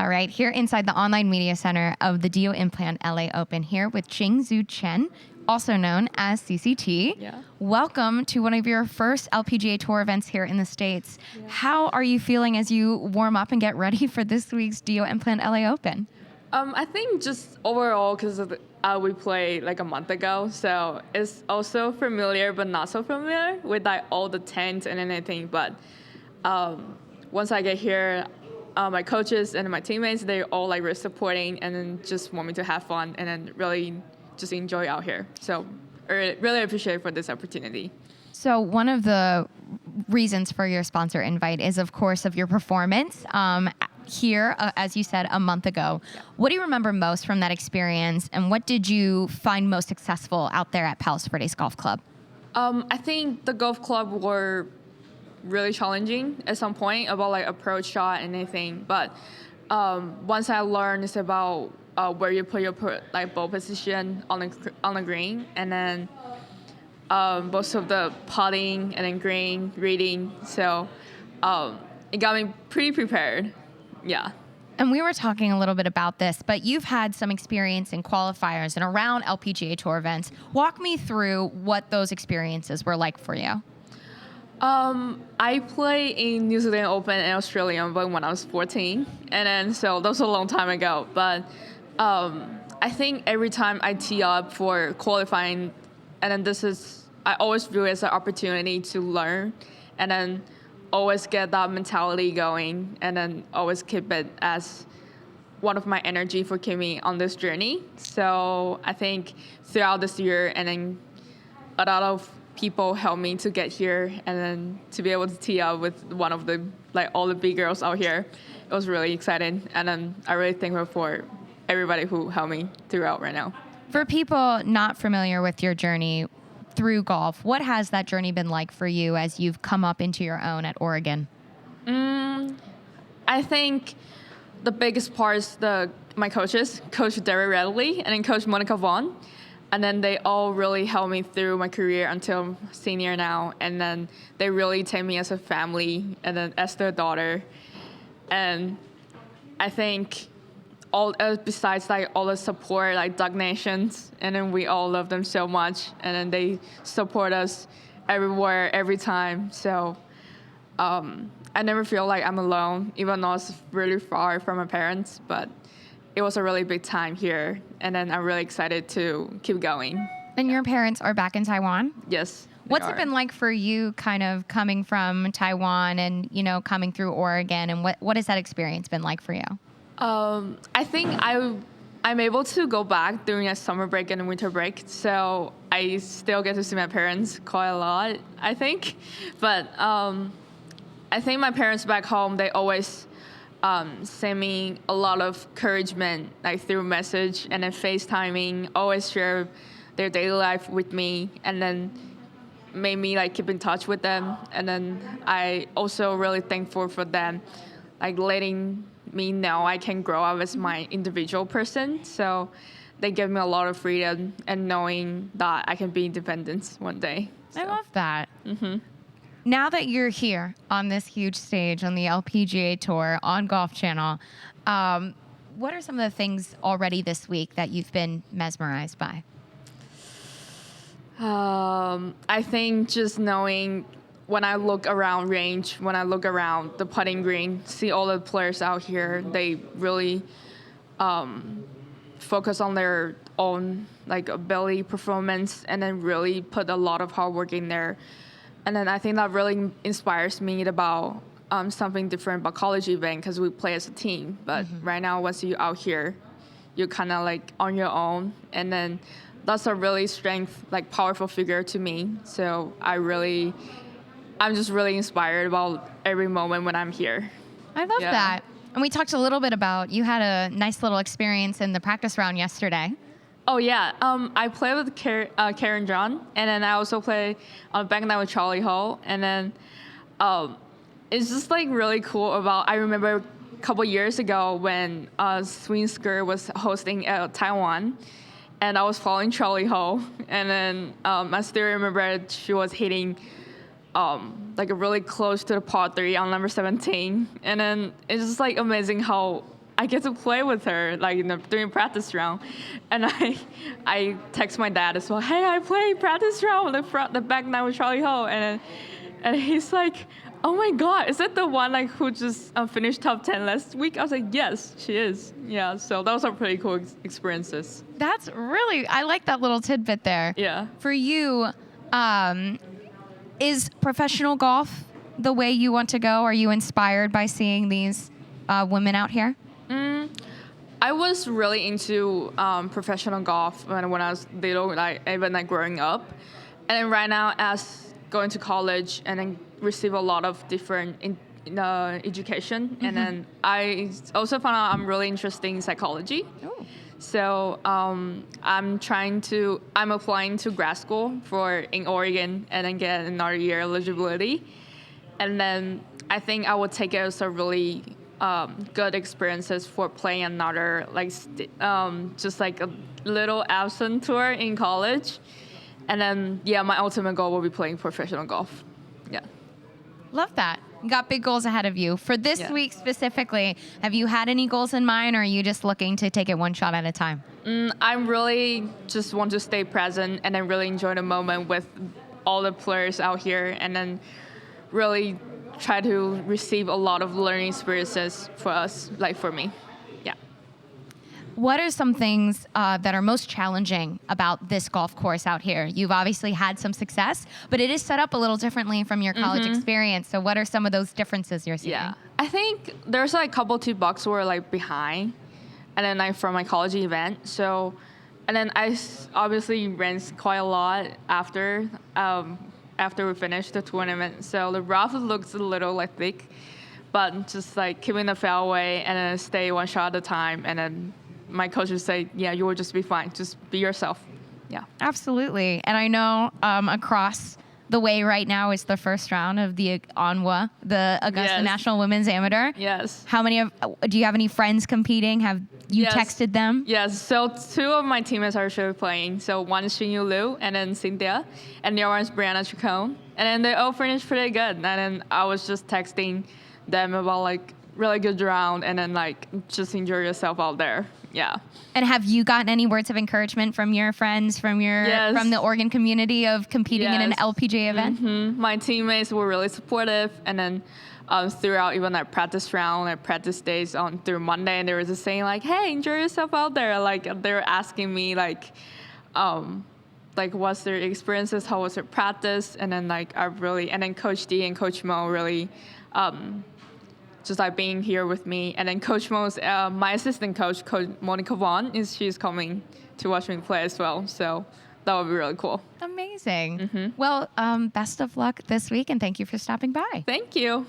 All right, here inside the Online Media Center of the DIO Implant LA Open here with Ching Tsu Chen, also known as CCT. Yeah. Welcome to one of your first LPGA Tour events here in the States. Yeah. How are you feeling as you warm up and get ready for this week's DIO Implant LA Open? I think just overall, because we played like a month ago, so it's also familiar but not so familiar with like all the tents and anything. But once I get here, my coaches and my teammates, they're all like really supporting and then just want me to have fun and then really just enjoy out here. So I really appreciate for this opportunity. So one of the reasons for your sponsor invite is, of course, of your performance here, as you said, a month ago. Yeah. What do you remember most from that experience, and what did you find most successful out there at Palos Verdes Golf Club? I think the golf club were really challenging at some point about like approach shot and anything, but once I learned it's about where you put your like ball position on the green, and then most of the putting and then green reading, so it got me pretty prepared. Yeah. And we were talking a little bit about this, but you've had some experience in qualifiers and around LPGA Tour events. Walk me through what those experiences were like for you. I played in New Zealand Open and Australian Open when I was 14, and then so that was a long time ago. But I think every time I tee up for qualifying, and then I always view it as an opportunity to learn, and then always get that mentality going, and then always keep it as one of my energy for keeping on this journey. So I think throughout this year, and then a lot of people helped me to get here, and then to be able to tee up with one of the like all the big girls out here, it was really exciting. And then I really thankful for everybody who helped me throughout right now. For people not familiar with your journey through golf, what has that journey been like for you as you've come up into your own at Oregon? I think the biggest part is my coaches, Coach Derek Radley and then Coach Monica Vaughn. And then they all really helped me through my career until senior now. And then they really take me as a family and then as their daughter. And I think besides like all the support, like Dog Nations, and then we all love them so much. And then they support us everywhere, every time. So I never feel like I'm alone, even though it's really far from my parents. But it was a really big time here, and then I'm really excited to keep going. And your parents are back in Taiwan? Yes. What's it been like for you kind of coming from Taiwan and, coming through Oregon, and what has that experience been like for you? I think I'm able to go back during a summer break and a winter break, so I still get to see my parents quite a lot, I think. But I think my parents back home, they always send me a lot of encouragement, like through message and then FaceTiming, always share their daily life with me, and then made me like keep in touch with them. And then I also really thankful for them, like letting me know I can grow up as my individual person. So they give me a lot of freedom and knowing that I can be independent one day. So. I love that. Mm-hmm. Now that you're here on this huge stage on the LPGA Tour on Golf Channel, what are some of the things already this week that you've been mesmerized by? I think just knowing when I look around range, when I look around the putting green, see all the players out here, they really focus on their own like ability, performance, and then really put a lot of hard work in there. And then I think that really inspires me about something different about college event, because we play as a team. But right now, once you're out here, you're kind of like on your own. And then that's a really like powerful figure to me. So I'm just really inspired about every moment when I'm here. I love that. And we talked a little bit about, you had a nice little experience in the practice round yesterday. Oh, yeah. I play with Karen John, and then I also play back then with Charlie Hall. And then it's just like really cool I remember a couple years ago when Swing Skirt was hosting Taiwan, and I was following Charlie Hall. And then I still remember she was hitting like really close to the par 3 on number 17. And then it's just like amazing how I get to play with her, like, during practice round. And I text my dad as well, hey, I played practice round the back nine with Charlie Ho. And he's like, oh my God, is that the one like who just finished top 10 last week? I was like, yes, she is. Yeah, so those are pretty cool experiences. That's really, I like that little tidbit there. Yeah. For you, is professional golf the way you want to go? Are you inspired by seeing these women out here? I was really into professional golf when I was little, like even like growing up. And then right now, as going to college and then receive a lot of different education. And then I also found out I'm really interested in psychology. Oh. So I'm applying to grad school in Oregon and then get another year eligibility. And then I think I would take it as a really good experiences for playing another, like just like a little absent tour in college. And then, yeah, my ultimate goal will be playing professional golf. Yeah. Love that. You got big goals ahead of you. For this week specifically, have you had any goals in mind, or are you just looking to take it one shot at a time? I really just want to stay present and then really enjoy the moment with all the players out here, and then really try to receive a lot of learning experiences for us, like for me. Yeah. What are some things that are most challenging about this golf course out here? You've obviously had some success, but it is set up a little differently from your college experience. So what are some of those differences you're seeing? Yeah, I think there's like a couple two bucks were like behind, and then like from my college event. So, and then I obviously rinsed quite a lot after we finished the tournament. So the rough looks a little like thick, but just like keeping the fairway and then stay one shot at a time, and then my coach would say, yeah, you will just be fine. Just be yourself. Yeah. Absolutely. And I know across the way right now is the first round of the ANWA, the Augusta National Women's Amateur. Yes. Do you have any friends competing? Have you texted them? Yes. So two of my teammates are actually playing. So one is Xinyu Liu and then Cynthia, and the other one is Brianna Chacon. And then they all finished pretty good. And then I was just texting them about like really good round, and then like just enjoy yourself out there. Yeah. And have you gotten any words of encouragement from your friends, from the Oregon community of competing in an LPGA event? My teammates were really supportive, and then throughout even that practice round, like practice days on through Monday, and they were just saying like, "Hey, enjoy yourself out there." Like they were asking me like what's their experiences, how was their practice, and then and then Coach D and Coach Mo really. Just like being here with me, and then Coach Mo's my assistant coach, Coach Monica Vaughn, she's coming to watch me play as well. So that would be really cool. Amazing. Well, best of luck this week, and thank you for stopping by. Thank you.